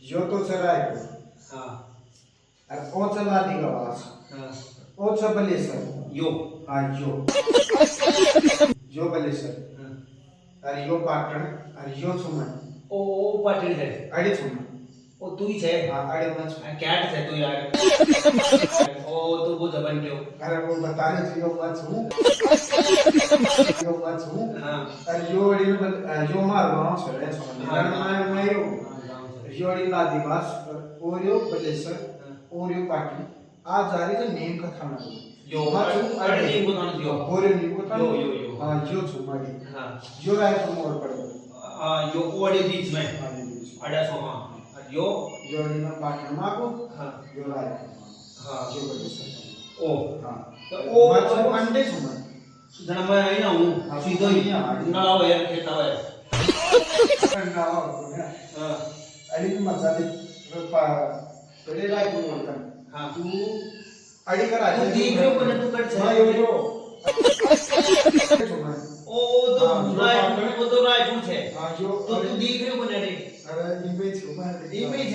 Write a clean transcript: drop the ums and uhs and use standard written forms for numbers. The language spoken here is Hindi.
यो तो चराय को हाँ और ओ चला दिगा वास हाँ ओ चबले सर यो हाँ यो बले सर हाँ और यो पाटण और यो सुमन ओ पाटली है अड़े सुमन ओ तू ही है हाँ अड़े मच कैट है तू यार ओ तो वो जबन क्यों अरे वो बता रहे थे यो मच हूँ हाँ और यो अड़ी में यो मार गाँव से रहे सुमन मैं यो यो अड़ी ला दिवास और यो बले सर और यो पाटण आज जा रही तो नेम का थाना यो मच अरे नीम को तान यो और नीम को थाना यो हाँ यो सुमारी हाँ यो राय तो मोर पड़े यो ओडे बीच में हाँ ये बीच अड़ा सो हाँ यो यो अड़ी में पाटण माको हाँ यो राय हाँ यो बले सर ओ हाँ तो ओ ओ मच मंडे सुमन जना मैं आई ना हूँ सीधो ही ना लाओ यार खेता है कंडा और हाँ अड़ी में मजा दे पड़े राय को बोलता हाँ तू अड़ी कर आज तू देख रहे हो कोने तू कट हाँ यो सुमन ओ तो राय पूछे हाँ यो तो तू देख रहे हो कोने रे अरे इमेज सुमन इमेज